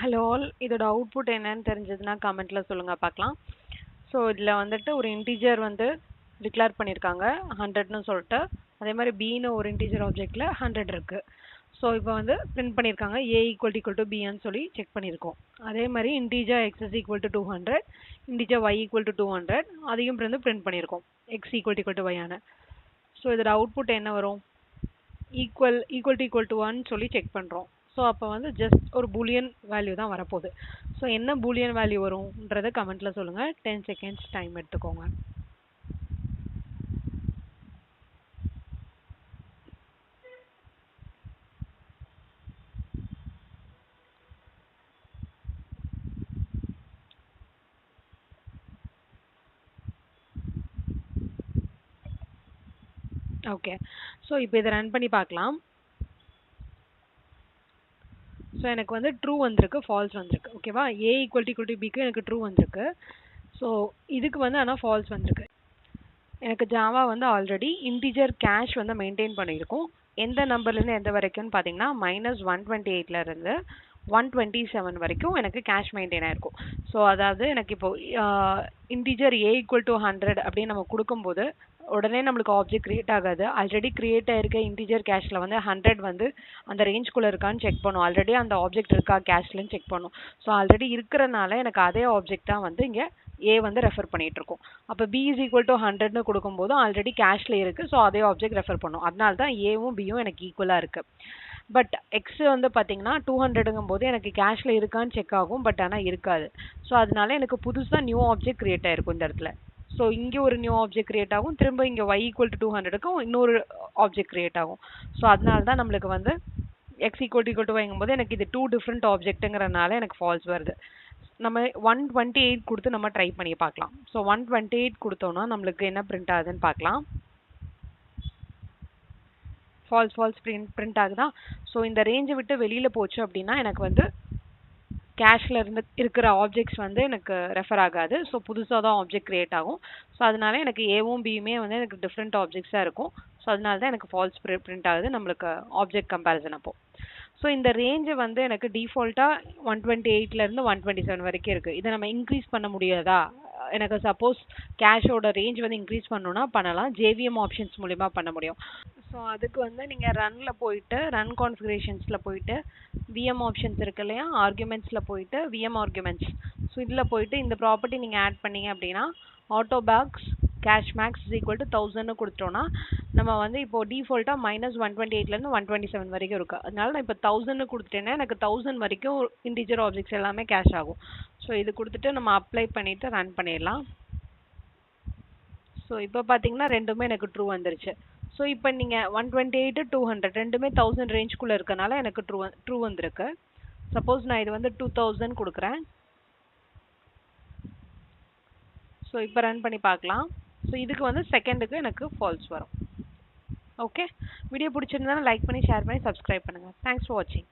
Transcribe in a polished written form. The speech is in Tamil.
ஹலோ ஆல், இதோட அவுட்புட் என்னன்னு தெரிஞ்சதுன்னா கமெண்ட்ல சொல்லுங்க பார்க்கலாம். ஸோ இதில் வந்துட்டு ஒரு இன்டீஜர் வந்து டிக்ளேர் பண்ணியிருக்காங்க 100ன்னு சொல்லிட்டு. அதே மாதிரி பின்னு ஒரு இன்டீஜர் ஆப்ஜெக்டில் 100 இருக்குது. ஸோ இப்போ வந்து பிரிண்ட் பண்ணியிருக்காங்க a ஈக்குவல் டு பின்னு சொல்லி செக் பண்ணியிருக்கோம். அதே மாதிரி integer x is equal to 200, integer y equal to 200 அதையும் பிரிண்ட் பண்ணியிருக்கோம் x ஈக்குவல் டு y ஆன. ஸோ இதோட அவுட்புட் என்ன வரும்? ஈக்குவல் டு 1 சொல்லி செக் பண்ணுறோம். ஸோ அப்போ வந்து ஜஸ்ட் ஒரு பூலியன் வேல்யூ தான் வரப்போகுது. ஸோ என்ன பூலியன் வேல்யூ வரும்ன்றதை கமெண்ட்டில் சொல்லுங்கள். 10 செகண்ட்ஸ் டைம் எடுத்துக்கோங்க. ஓகே, ஸோ இப்போ இதை ரன் பண்ணி பார்க்கலாம். ஸோ எனக்கு வந்து ட்ரூ வந்திருக்கு, ஃபால்ஸ் வந்திருக்கு. ஓகேவா, a ஈக்குவல் டு பிக்கு எனக்கு ட்ரூ வந்திருக்கு. ஸோ இதுக்கு வந்து ஆனால் ஃபால்ஸ் வந்திருக்கு. எனக்கு ஜாவா வந்து ஆல்ரெடி இன்டிஜர் கேஷ் வந்து மெயின்டைன் பண்ணியிருக்கோம். எந்த நம்பர்லேருந்து எந்த வரைக்கும்னு பார்த்தீங்கன்னா -128லேருந்து 127 வரைக்கும் எனக்கு கேஷ் மெயின்டைன் ஆயிருக்கும். ஸோ அதாவது எனக்கு இப்போ இன்டிஜர் a ஈக்குவல் டு 100 அப்படின்னு நம்ம கொடுக்கும்போது உடனே நம்மளுக்கு ஆப்ஜெக்ட் கிரியேட் ஆகாது. ஆல்ரெடி கிரியேட் ஆயிருக்க இன்டிஜர் கேஷில் வந்து 100 வந்து அந்த ரேஞ்ச்குள்ளே இருக்கான்னு செக் பண்ணும். ஆல்ரெடி அந்த ஆப்ஜெக்ட் இருக்கா கேஷ்லன்னு செக் பண்ணும். ஸோ ஆல்ரெடி இருக்கிறனால எனக்கு அதே ஆப்ஜெக்ட் தான் வந்து இங்கே a வந்து ரெஃபர் பண்ணிட்டு இருக்கோம். அப்போ b இஸ் ஈக்குவல் டு 100ன்னு கொடுக்கும்போது ஆல்ரெடி கேஷ்ல இருக்கு. ஸோ அதே ஆப்ஜெக்ட் ரெஃபர் பண்ணும். அதனால தான் ஏவும் பியும் எனக்கு ஈக்குவலாக இருக்கு. பட் எக்ஸ் வந்து பார்த்தீங்கன்னா 200ங்கும் போது எனக்கு கேஷ்ல இருக்கான்னு செக் ஆகும். பட் ஆனால் இருக்காது. ஸோ அதனால எனக்கு புதுசாக நியூ ஆப்ஜெக்ட் கிரியேட் ஆயிருக்கும் இந்த இடத்துல. ஸோ இங்கே ஒரு நியூ ஆப்ஜெக்ட் கிரியேட் ஆகும். திரும்ப இங்கே y ஈக்குவல் டு 200க்கும் இன்னொரு ஆப்ஜெக்ட் கிரியேட் ஆகும். ஸோ அதனால தான் நம்மளுக்கு வந்து x ஈக்குவல் டு வைங்கும் போது எனக்கு இது 2 டிஃப்ரெண்ட் ஆப்ஜெக்ட்டுங்கிறனால எனக்கு ஃபால்ஸ் வருது. நம்ம 128 கொடுத்து நம்ம ட்ரை பண்ணி பார்க்கலாம். ஸோ 128 கொடுத்தோம்னா நம்மளுக்கு என்ன பிரிண்ட் ஆகுதுன்னு பார்க்கலாம். ஃபால்ஸ் பிரிண்ட் ஆகுதா? ஸோ இந்த ரேஞ்சை விட்டு வெளியில் போச்சு அப்படின்னா எனக்கு வந்து கேஷில் இருந்து இருக்கிற ஆப்ஜெக்ட்ஸ் வந்து எனக்கு ரெஃபர் ஆகாது. ஸோ புதுசாக தான் ஆப்ஜெக்ட் கிரியேட் ஆகும். ஸோ அதனால எனக்கு ஏவும் பியுமே வந்து எனக்கு டிஃப்ரெண்ட் ஆப்ஜெக்ட்ஸாக இருக்கும். ஸோ அதனால தான் எனக்கு ஃபால்ஸ் பிரிண்ட் ஆகுது நம்மளுக்கு ஆப்ஜெக்ட் கம்பேரிசன் அப்போ. ஸோ இந்த ரேஞ்சு வந்து எனக்கு டிஃபால்ட்டாக 128லேருந்து 127 வரைக்கும் இருக்குது. இதை நம்ம இன்க்ரீஸ் பண்ண முடியாதா? எனக்கு சப்போஸ் கேஷோட ரேஞ்ச் வந்து இன்க்ரீஸ் பண்ணணும்னா பண்ணலாம். ஜேவிஎம் ஆப்ஷன்ஸ் மூலிமா பண்ண முடியும். ஸோ அதுக்கு வந்து நீங்கள் ரன்னில் போயிட்டு ரன் கான்ஃபிகரேஷன்ஸில் போயிட்டு விஎம் ஆப்ஷன்ஸ் இருக்கு இல்லையா, ஆர்குமெண்ட்ஸில் போயிட்டு விஎம் ஆர்குமெண்ட்ஸ். ஸோ இதில் போயிட்டு இந்த ப்ராப்பர்ட்டி நீங்கள் ஆட் பண்ணீங்க அப்படின்னா autobox cache max is equal to 1000ன்னு கொடுத்தோன்னா நம்ம வந்து இப்போ டிஃபால்ட்டாக -128லேருந்து 127 வரைக்கும் இருக்குது. அதனால நான் இப்போ 1000ன்னு கொடுத்துட்டேன்னா எனக்கு 1000 வரைக்கும் இன்டிஜர் ஆப்ஜெக்ட்ஸ் எல்லாமே கேஷ் ஆகும். ஸோ இது கொடுத்துட்டு நம்ம அப்ளை பண்ணிவிட்டு ரன் பண்ணிடலாம். ஸோ இப்போ பார்த்தீங்கன்னா ரெண்டுமே எனக்கு ட்ரூ வந்துருச்சு. ஸோ இப்போ நீங்கள் 128 200 ரெண்டுமே 1000 ரேஞ்சுக்குள்ளே இருக்கனால எனக்கு ட்ரூ வந்திருக்கு. சப்போஸ் நான் இது வந்து 2000 கொடுக்குறேன். ஸோ இப்போ ரன் பண்ணி பார்க்கலாம். ஸோ இதுக்கு வந்து செகண்டுக்கு எனக்கு ஃபால்ஸ் வரும். ஓகே, வீடியோ பிடிச்சிருந்தா லைக் பண்ணி ஷேர் பண்ணி சப்ஸ்கிரைப் பண்ணுங்கள். தேங்க்ஸ் ஃபார் வாட்சிங்.